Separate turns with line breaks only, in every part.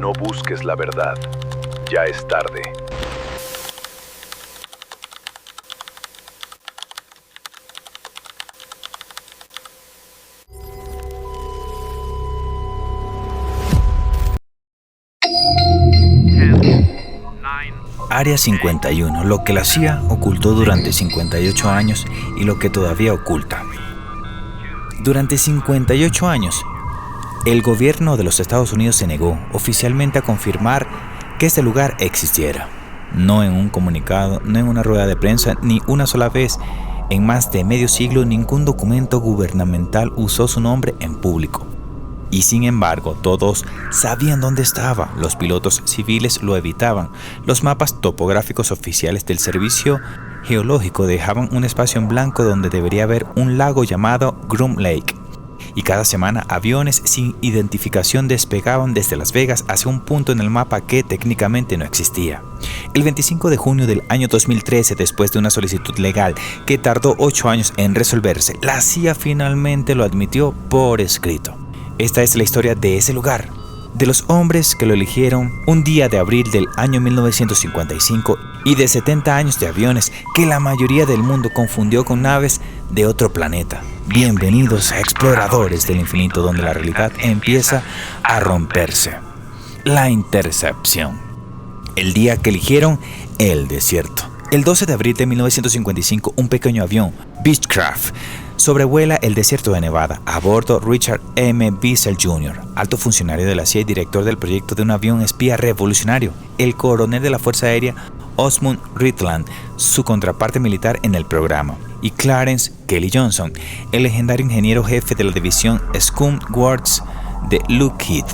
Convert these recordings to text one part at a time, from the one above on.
No busques la verdad. Ya es tarde.
Área 51, lo que la CIA ocultó durante 58 años y lo que todavía oculta. Durante 58 años, el gobierno de los Estados Unidos se negó oficialmente a confirmar que este lugar existiera. No en un comunicado, no en una rueda de prensa, ni una sola vez en más de medio siglo ningún documento gubernamental usó su nombre en público. Y sin embargo, todos sabían dónde estaba. Los pilotos civiles lo evitaban. Los mapas topográficos oficiales del Servicio Geológico dejaban un espacio en blanco donde debería haber un lago llamado Groom Lake. Y cada semana aviones sin identificación despegaban desde Las Vegas hacia un punto en el mapa que técnicamente no existía. El 25 de junio del año 2013, después de una solicitud legal que tardó 8 años en resolverse, la CIA finalmente lo admitió por escrito. Esta es la historia de ese lugar, de los hombres que lo eligieron un día de abril del año 1955 y de 70 años de aviones que la mayoría del mundo confundió con naves de otro planeta. Bienvenidos a Exploradores del Infinito, donde la realidad empieza a romperse. La intercepción. El día que eligieron el desierto. El 12 de abril de 1955, un pequeño avión, Beechcraft, sobrevuela el desierto de Nevada. A bordo, Richard M. Bissell Jr., alto funcionario de la CIA y director del proyecto de un avión espía revolucionario. El coronel de la Fuerza Aérea, Osmond Ritland, su contraparte militar en el programa. Y Clarence Kelly Johnson, el legendario ingeniero jefe de la división Skunk Works de Lockheed,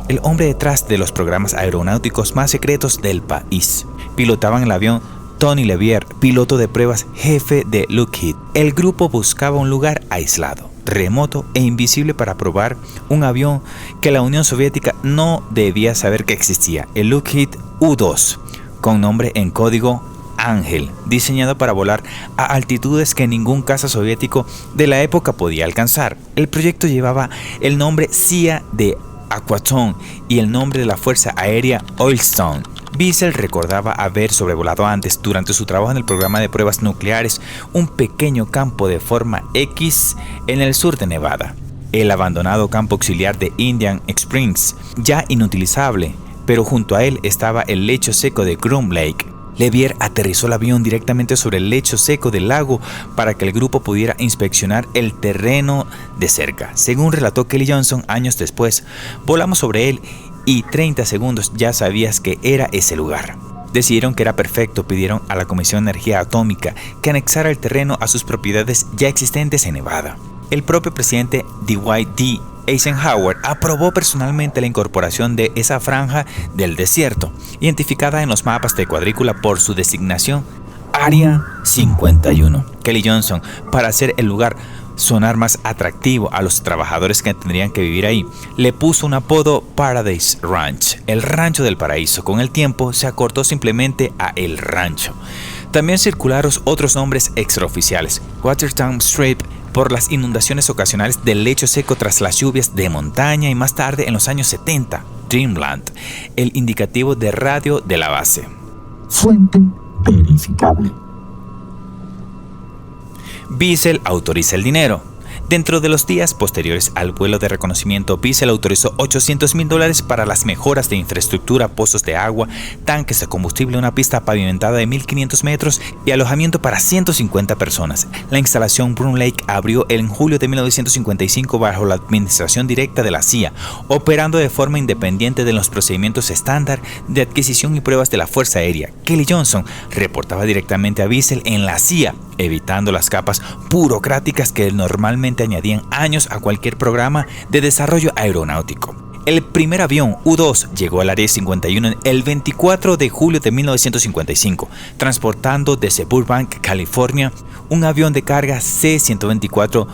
el hombre detrás de los programas aeronáuticos más secretos del país. Pilotaban el avión Tony Levier, piloto de pruebas jefe de Lockheed. El grupo buscaba un lugar aislado, remoto e invisible para probar un avión que la Unión Soviética no debía saber que existía, el Lockheed U-2, con nombre en código Ángel, diseñado para volar a altitudes que ningún caza soviético de la época podía alcanzar. El proyecto llevaba el nombre CIA de Aquaton y el nombre de la Fuerza Aérea Oilstone. Bissell recordaba haber sobrevolado antes, durante su trabajo en el programa de pruebas nucleares, un pequeño campo de forma X en el sur de Nevada. El abandonado campo auxiliar de Indian Springs, ya inutilizable, pero junto a él estaba el lecho seco de Groom Lake. Levier aterrizó el avión directamente sobre el lecho seco del lago para que el grupo pudiera inspeccionar el terreno de cerca. Según relató Kelly Johnson años después, volamos sobre él y 30 segundos ya sabías que era ese lugar. Decidieron que era perfecto, pidieron a la Comisión de Energía Atómica que anexara el terreno a sus propiedades ya existentes en Nevada. El propio presidente Dwight D. Eisenhower aprobó personalmente la incorporación de esa franja del desierto, identificada en los mapas de cuadrícula por su designación Área 51. Kelly Johnson, para hacer el lugar sonar más atractivo a los trabajadores que tendrían que vivir ahí, le puso un apodo Paradise Ranch, el rancho del paraíso. Con el tiempo se acortó simplemente a El Rancho. También circularon otros nombres extraoficiales: Watertown Strip, por las inundaciones ocasionales del lecho seco tras las lluvias de montaña, y más tarde en los años 70, Dreamland, el indicativo de radio de la base.
Fuente verificable.
Bissell autoriza el dinero. Dentro de los días posteriores al vuelo de reconocimiento, Bissell autorizó $800,000 para las mejoras de infraestructura, pozos de agua, tanques de combustible, una pista pavimentada de 1.500 metros y alojamiento para 150 personas. La instalación Groom Lake abrió en julio de 1955 bajo la administración directa de la CIA, operando de forma independiente de los procedimientos estándar de adquisición y pruebas de la Fuerza Aérea. Kelly Johnson reportaba directamente a Bissell en la CIA, evitando las capas burocráticas que normalmente añadían años a cualquier programa de desarrollo aeronáutico. El primer avión U-2 llegó al Área 51 el 24 de julio de 1955, transportando desde Burbank, California, un avión de carga C-124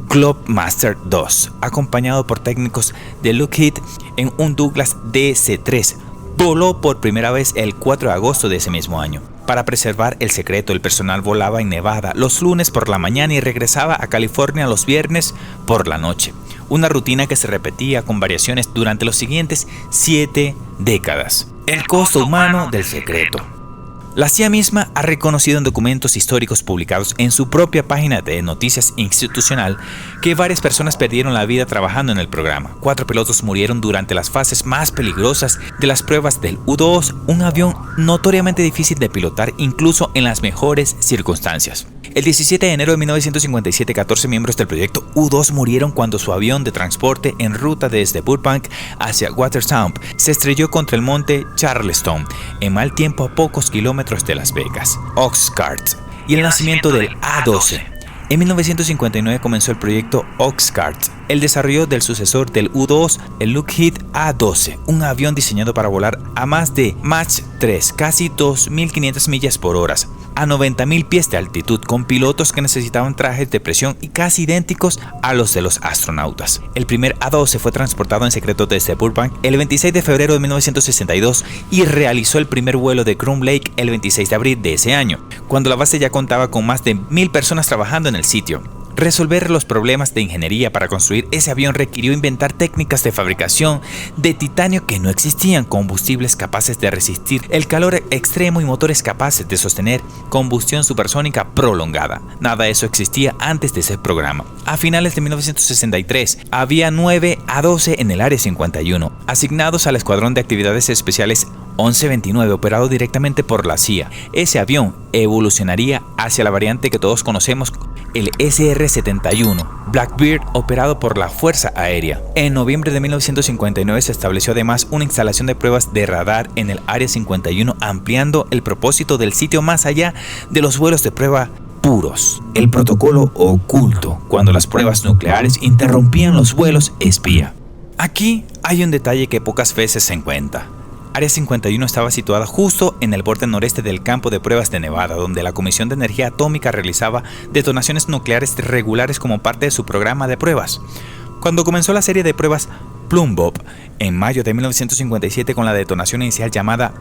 Globemaster II, acompañado por técnicos de Lockheed en un Douglas DC-3. Voló por primera vez el 4 de agosto de ese mismo año. Para preservar el secreto, el personal volaba en Nevada los lunes por la mañana y regresaba a California los viernes por la noche. Una rutina que se repetía con variaciones durante los siguientes 7 décadas. El costo humano del secreto. La CIA misma ha reconocido en documentos históricos publicados en su propia página de noticias institucional que varias personas perdieron la vida trabajando en el programa. 4 pilotos murieron durante las fases más peligrosas de las pruebas del U-2, un avión notoriamente difícil de pilotar incluso en las mejores circunstancias. El 17 de enero de 1957, 14 miembros del proyecto U-2 murieron cuando su avión de transporte en ruta desde Burbank hacia Watertown se estrelló contra el monte Charleston, en mal tiempo a pocos kilómetros de Las Vegas. Oxcart y el nacimiento del A-12. En 1959 comenzó el proyecto Oxcart, el desarrollo del sucesor del U-2, el Lockheed A-12, un avión diseñado para volar a más de Mach 3, casi 2.500 millas por hora, a 90.000 pies de altitud, con pilotos que necesitaban trajes de presión y casi idénticos a los de los astronautas. El primer A-12 fue transportado en secreto desde Burbank el 26 de febrero de 1962 y realizó el primer vuelo de Groom Lake el 26 de abril de ese año, cuando la base ya contaba con más de 1.000 personas trabajando en el sitio. Resolver los problemas de ingeniería para construir ese avión requirió inventar técnicas de fabricación de titanio que no existían, combustibles capaces de resistir el calor extremo y motores capaces de sostener combustión supersónica prolongada. Nada de eso existía antes de ese programa. A finales de 1963 había 9 A-12 en el Área 51, asignados al Escuadrón de Actividades Especiales 1129, operado directamente por la CIA. Ese avión evolucionaría hacia la variante que todos conocemos, el SR-71 Blackbird, operado por la Fuerza Aérea. En noviembre de 1959 se estableció además una instalación de pruebas de radar en el Área 51, ampliando el propósito del sitio más allá de los vuelos de prueba puros. El protocolo oculto, cuando las pruebas nucleares interrumpían los vuelos espía. Aquí hay un detalle que pocas veces se encuentra. Área 51 estaba situada justo en el borde noreste del campo de pruebas de Nevada, donde la Comisión de Energía Atómica realizaba detonaciones nucleares regulares como parte de su programa de pruebas. Cuando comenzó la serie de pruebas Plum Bob en mayo de 1957 con la detonación inicial llamada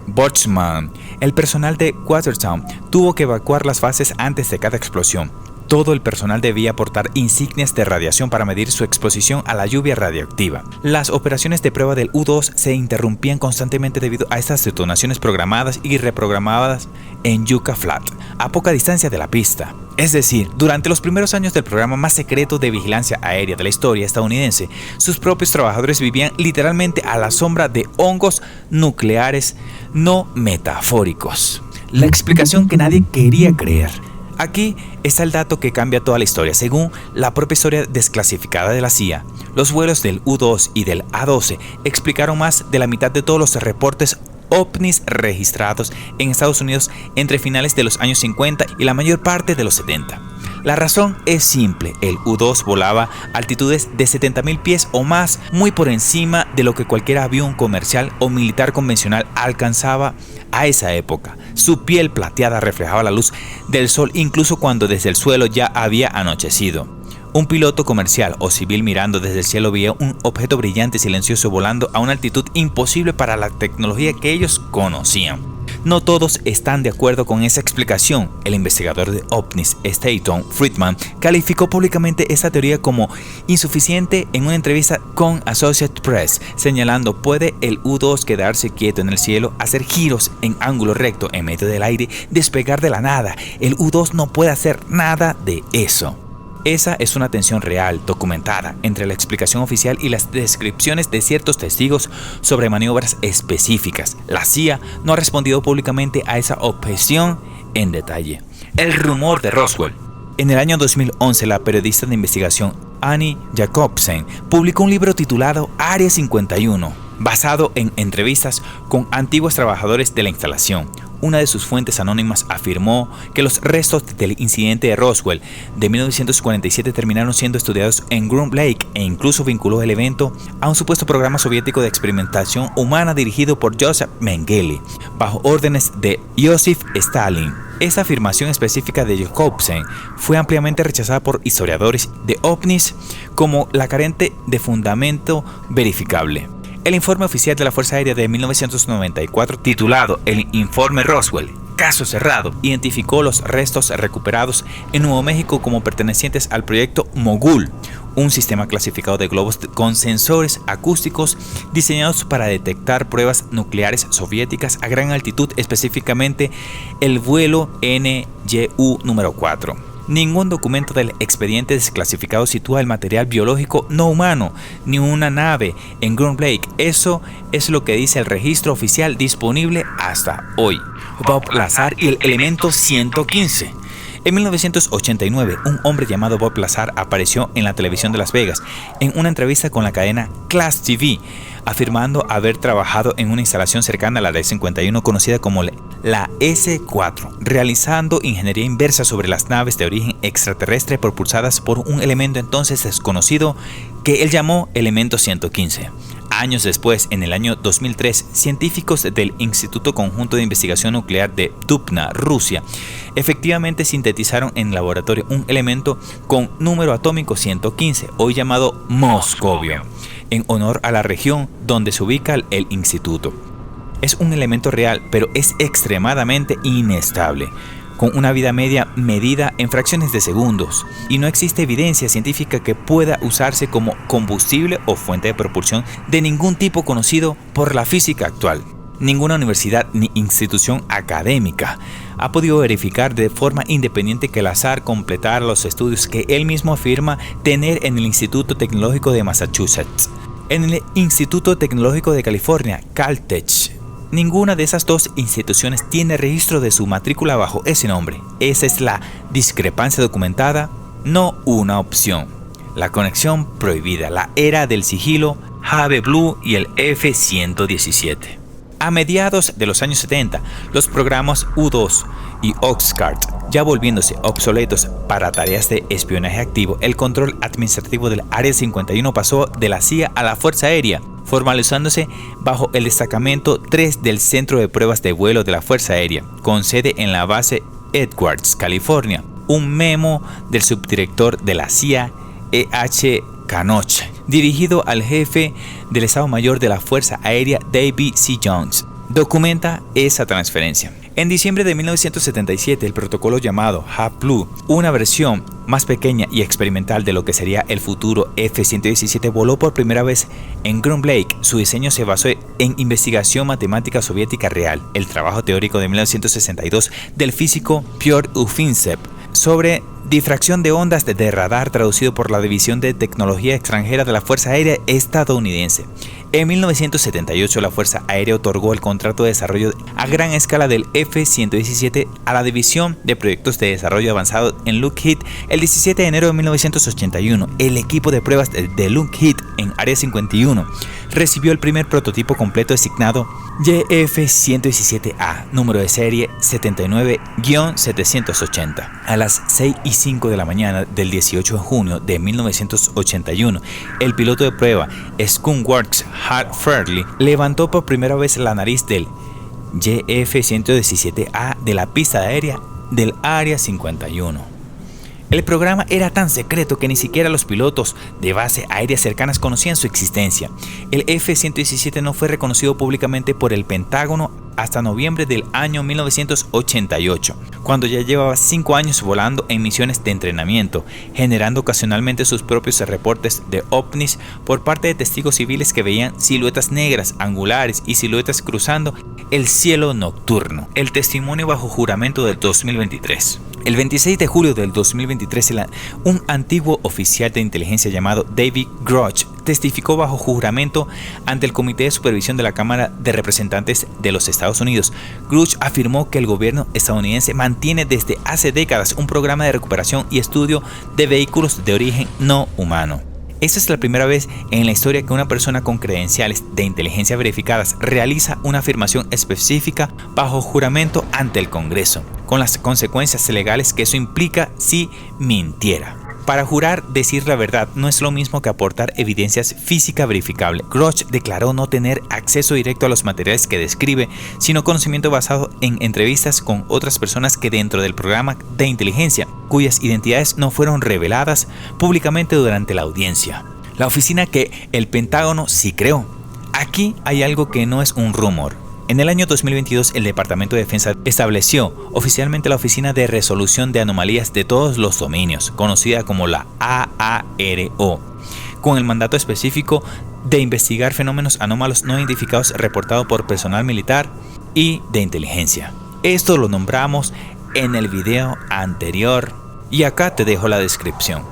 Boltzmann, el personal de Watertown tuvo que evacuar las fases antes de cada explosión. Todo el personal debía portar insignias de radiación para medir su exposición a la lluvia radioactiva. Las operaciones de prueba del U-2 se interrumpían constantemente debido a estas detonaciones programadas y reprogramadas en Yucca Flat, a poca distancia de la pista. Es decir, durante los primeros años del programa más secreto de vigilancia aérea de la historia estadounidense, sus propios trabajadores vivían literalmente a la sombra de hongos nucleares no metafóricos. La explicación que nadie quería creer. Aquí está el dato que cambia toda la historia. Según la propia historia desclasificada de la CIA, los vuelos del U-2 y del A-12 explicaron más de la mitad de todos los reportes ovnis registrados en Estados Unidos entre finales de los años 50 y la mayor parte de los 70. La razón es simple: el U-2 volaba a altitudes de 70.000 pies o más, muy por encima de lo que cualquier avión comercial o militar convencional alcanzaba a esa época. Su piel plateada reflejaba la luz del sol incluso cuando desde el suelo ya había anochecido. Un piloto comercial o civil mirando desde el cielo veía un objeto brillante y silencioso volando a una altitud imposible para la tecnología que ellos conocían. No todos están de acuerdo con esa explicación. El investigador de ovnis Stanton Friedman calificó públicamente esa teoría como insuficiente en una entrevista con Associated Press, señalando: ¿puede el U-2 quedarse quieto en el cielo, hacer giros en ángulo recto en medio del aire, despegar de la nada? El U-2 no puede hacer nada de eso. Esa es una tensión real, documentada, entre la explicación oficial y las descripciones de ciertos testigos sobre maniobras específicas. La CIA no ha respondido públicamente a esa objeción en detalle. El rumor de Roswell. En el año 2011, la periodista de investigación Annie Jacobsen publicó un libro titulado Área 51, basado en entrevistas con antiguos trabajadores de la instalación. Una de sus fuentes anónimas afirmó que los restos del incidente de Roswell de 1947 terminaron siendo estudiados en Groom Lake, e incluso vinculó el evento a un supuesto programa soviético de experimentación humana dirigido por Joseph Mengele, bajo órdenes de Joseph Stalin. Esa afirmación específica de Jacobsen fue ampliamente rechazada por historiadores de ovnis como la carente de fundamento verificable. El informe oficial de la Fuerza Aérea de 1994, titulado El Informe Roswell, caso cerrado. Identificó los restos recuperados en Nuevo México como pertenecientes al proyecto Mogul, un sistema clasificado de globos con sensores acústicos diseñados para detectar pruebas nucleares soviéticas a gran altitud, específicamente el vuelo NYU número 4. Ningún documento del expediente desclasificado sitúa el material biológico no humano, ni una nave en Groom Lake. Eso es lo que dice el registro oficial disponible hasta hoy. Bob Lazar y el elemento 115. En 1989, un hombre llamado Bob Lazar apareció en la televisión de Las Vegas en una entrevista con la cadena Class TV, afirmando haber trabajado en una instalación cercana a la Área 51 conocida como la S4, realizando ingeniería inversa sobre las naves de origen extraterrestre propulsadas por un elemento entonces desconocido que él llamó elemento 115. Años después, en el año 2003, científicos del Instituto Conjunto de Investigación Nuclear de Dubna, Rusia, efectivamente sintetizaron en laboratorio un elemento con número atómico 115, hoy llamado moscovio, en honor a la región donde se ubica el instituto. Es un elemento real, pero es extremadamente inestable, con una vida media medida en fracciones de segundos, y no existe evidencia científica que pueda usarse como combustible o fuente de propulsión de ningún tipo conocido por la física actual. Ninguna universidad ni institución académica ha podido verificar de forma independiente que Lazar completara los estudios que él mismo afirma tener en el Instituto Tecnológico de Massachusetts, en el Instituto Tecnológico de California, Caltech. Ninguna de esas dos instituciones tiene registro de su matrícula bajo ese nombre. Esa es la discrepancia documentada, no una opción. La conexión prohibida, la era del sigilo, Jave Blue y el F-117. A mediados de los años 70, los programas U-2 y Oxcart, ya volviéndose obsoletos para tareas de espionaje activo, el control administrativo del Área 51 pasó de la CIA a la Fuerza Aérea, formalizándose bajo el destacamento 3 del Centro de Pruebas de Vuelo de la Fuerza Aérea, con sede en la base Edwards, California. Un memo del subdirector de la CIA, E.H. Kanoch, dirigido al jefe del Estado Mayor de la Fuerza Aérea, David C. Jones, documenta esa transferencia. En diciembre de 1977, el protocolo llamado HAP-Blue, una versión más pequeña y experimental de lo que sería el futuro F-117, voló por primera vez en Groom Lake. Su diseño se basó en investigación matemática soviética real, el trabajo teórico de 1962 del físico Pyotr Ufimtsev sobre difracción de ondas de radar, traducido por la División de Tecnología Extranjera de la Fuerza Aérea Estadounidense. En 1978, la Fuerza Aérea otorgó el contrato de desarrollo a gran escala del F-117 a la División de Proyectos de Desarrollo Avanzado en Lockheed. El 17 de enero de 1981, el equipo de pruebas de Lockheed en Área 51 recibió el primer prototipo completo designado YF-117A, número de serie 79-780. A las 6:05 de la mañana del 18 de junio de 1981, el piloto de prueba Skunkworks Hal Fairley levantó por primera vez la nariz del YF-117A de la pista aérea del Área 51. El programa era tan secreto que ni siquiera los pilotos de base aéreas cercanas conocían su existencia. El F-117 no fue reconocido públicamente por el Pentágono hasta noviembre del año 1988, cuando ya llevaba 5 años volando en misiones de entrenamiento, generando ocasionalmente sus propios reportes de ovnis por parte de testigos civiles que veían siluetas negras, angulares y siluetas cruzando el cielo nocturno. El testimonio bajo juramento del 2023. El 26 de julio del 2023, un antiguo oficial de inteligencia llamado David Grush testificó bajo juramento ante el Comité de Supervisión de la Cámara de Representantes de los Estados Unidos. Grush afirmó que el gobierno estadounidense mantiene desde hace décadas un programa de recuperación y estudio de vehículos de origen no humano. Esta es la primera vez en la historia que una persona con credenciales de inteligencia verificadas realiza una afirmación específica bajo juramento ante el Congreso, con las consecuencias legales que eso implica si mintiera. Para jurar decir la verdad no es lo mismo que aportar evidencias física verificable. Grush declaró no tener acceso directo a los materiales que describe, sino conocimiento basado en entrevistas con otras personas que dentro del programa de inteligencia, cuyas identidades no fueron reveladas públicamente durante la audiencia. La oficina que el Pentágono sí creó. Aquí hay algo que no es un rumor. En el año 2022, el Departamento de Defensa estableció oficialmente la Oficina de Resolución de Anomalías de todos los dominios, conocida como la AARO, con el mandato específico de investigar fenómenos anómalos no identificados reportados por personal militar y de inteligencia. Esto lo nombramos en el video anterior y acá te dejo la descripción.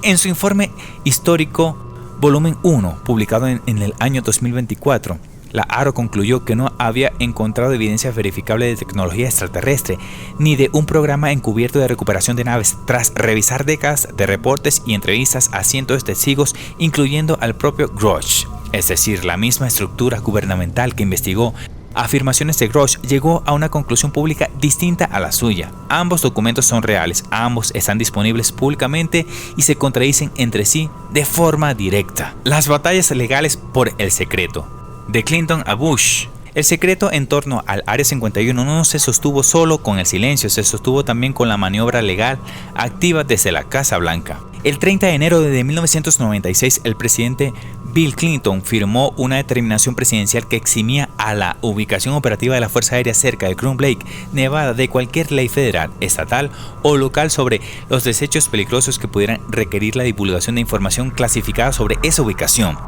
En su informe histórico, volumen 1, publicado en el año 2024, la AARO concluyó que no había encontrado evidencia verificable de tecnología extraterrestre ni de un programa encubierto de recuperación de naves, tras revisar décadas de reportes y entrevistas a cientos de testigos, incluyendo al propio Grosh, es decir, la misma estructura gubernamental que investigó afirmaciones de Grosh. Llegó a una conclusión pública distinta a la suya. Ambos documentos son reales, ambos están disponibles públicamente y se contradicen entre sí de forma directa. Las batallas legales por el secreto. De Clinton a Bush. El secreto en torno al Área 51 no se sostuvo solo con el silencio, se sostuvo también con la maniobra legal activa desde la Casa Blanca. El 30 de enero de 1996, el presidente Bill Clinton firmó una determinación presidencial que eximía a la ubicación operativa de la Fuerza Aérea cerca de Groom Lake, Nevada, de cualquier ley federal, estatal o local sobre los desechos peligrosos que pudieran requerir la divulgación de información clasificada sobre esa ubicación.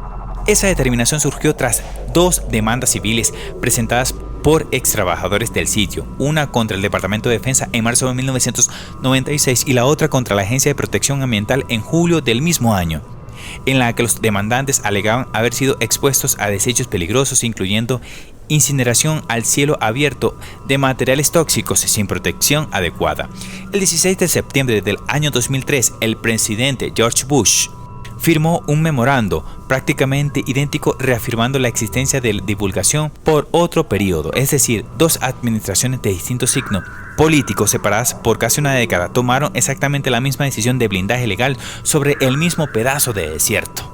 Esa determinación surgió tras 2 demandas civiles presentadas por ex trabajadores del sitio, una contra el Departamento de Defensa en marzo de 1996 y la otra contra la Agencia de Protección Ambiental en julio del mismo año, en la que los demandantes alegaban haber sido expuestos a desechos peligrosos, incluyendo incineración al cielo abierto de materiales tóxicos sin protección adecuada. El 16 de septiembre del año 2003, el presidente George Bush firmó un memorando prácticamente idéntico reafirmando la existencia de divulgación por otro periodo, es decir, 2 administraciones de distinto signo político separadas por casi una década tomaron exactamente la misma decisión de blindaje legal sobre el mismo pedazo de desierto.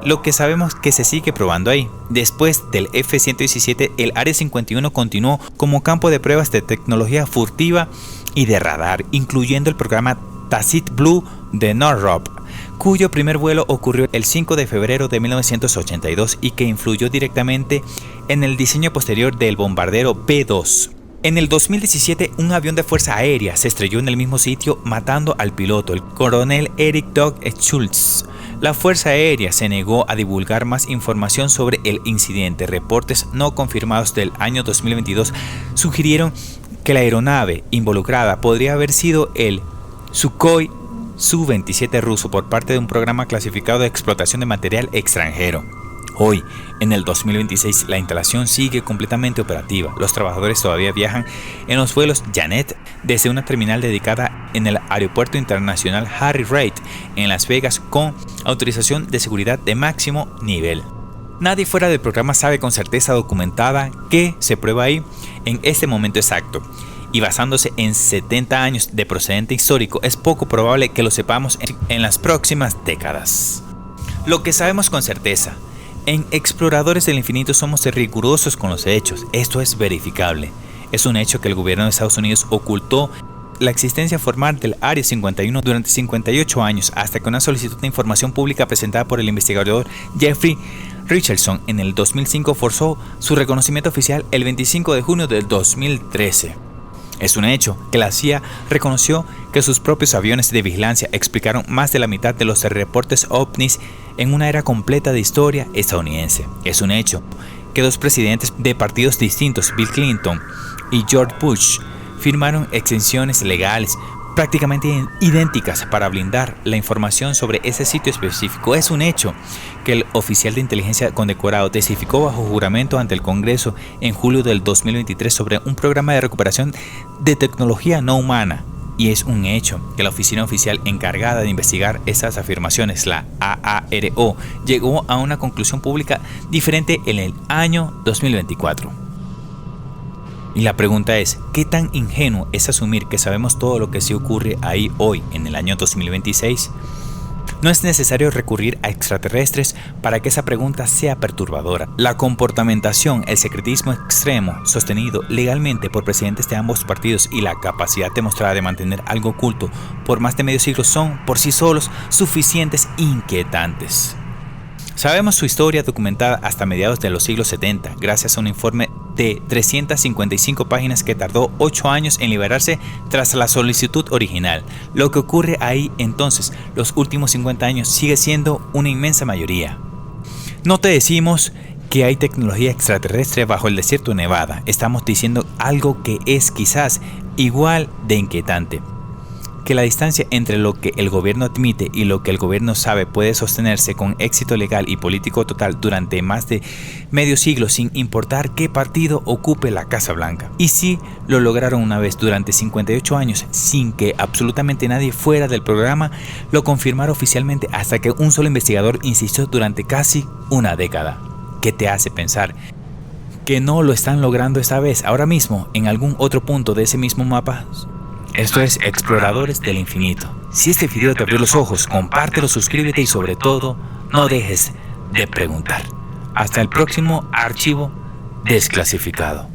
Lo que sabemos que se sigue probando ahí. Después del F-117, el Área 51 continuó como campo de pruebas de tecnología furtiva y de radar, incluyendo el programa Tacit Blue de Northrop, cuyo primer vuelo ocurrió el 5 de febrero de 1982 y que influyó directamente en el diseño posterior del bombardero B-2. En el 2017, un avión de Fuerza Aérea se estrelló en el mismo sitio, matando al piloto, el coronel Eric Doug Schultz. La Fuerza Aérea se negó a divulgar más información sobre el incidente. Reportes no confirmados del año 2022 sugirieron que la aeronave involucrada podría haber sido el Sukhoi Su-27 ruso por parte de un programa clasificado de explotación de material extranjero. Hoy, en el 2026, la instalación sigue completamente operativa. Los trabajadores todavía viajan en los vuelos Janet desde una terminal dedicada en el Aeropuerto Internacional Harry Reid en Las Vegas con autorización de seguridad de máximo nivel. Nadie fuera del programa sabe con certeza documentada qué se prueba ahí en este momento exacto. Y basándose en 70 años de precedente histórico, es poco probable que lo sepamos en las próximas décadas. Lo que sabemos con certeza, en Exploradores del Infinito somos rigurosos con los hechos, esto es verificable. Es un hecho que el gobierno de Estados Unidos ocultó la existencia formal del Área 51 durante 58 años, hasta que una solicitud de información pública presentada por el investigador Jeffrey Richardson en el 2005 forzó su reconocimiento oficial el 25 de junio del 2013. Es un hecho que la CIA reconoció que sus propios aviones de vigilancia explicaron más de la mitad de los reportes ovnis en una era completa de historia estadounidense. Es un hecho que 2 presidentes de partidos distintos, Bill Clinton y George Bush, firmaron exenciones legales prácticamente idénticas para blindar la información sobre ese sitio específico. Es un hecho que el oficial de inteligencia condecorado testificó bajo juramento ante el Congreso en julio del 2023 sobre un programa de recuperación de tecnología no humana. Y es un hecho que la oficina oficial encargada de investigar esas afirmaciones, la AARO, llegó a una conclusión pública diferente en el año 2024. Y la pregunta es, ¿qué tan ingenuo es asumir que sabemos todo lo que se ocurre ahí hoy en el año 2026? No es necesario recurrir a extraterrestres para que esa pregunta sea perturbadora. La comportamentación, el secretismo extremo sostenido legalmente por presidentes de ambos partidos y la capacidad demostrada de mantener algo oculto por más de medio siglo son por sí solos suficientes inquietantes. Sabemos su historia documentada hasta mediados de los siglos 70 gracias a un informe de 355 páginas que tardó 8 años en liberarse tras la solicitud original. Lo que ocurre ahí entonces, los últimos 50 años, sigue siendo una inmensa mayoría. No te decimos que hay tecnología extraterrestre bajo el desierto de Nevada. Estamos diciendo algo que es quizás igual de inquietante. Que la distancia entre lo que el gobierno admite y lo que el gobierno sabe puede sostenerse con éxito legal y político total durante más de medio siglo sin importar qué partido ocupe la Casa Blanca. Y sí, lo lograron una vez durante 58 años sin que absolutamente nadie fuera del programa lo confirmara oficialmente hasta que un solo investigador insistió durante casi una década. ¿Qué te hace pensar que no lo están logrando esta vez, ahora mismo, en algún otro punto de ese mismo mapa? Esto es Exploradores del Infinito. Si este video te abrió los ojos, compártelo, suscríbete y sobre todo, no dejes de preguntar. Hasta el próximo archivo desclasificado.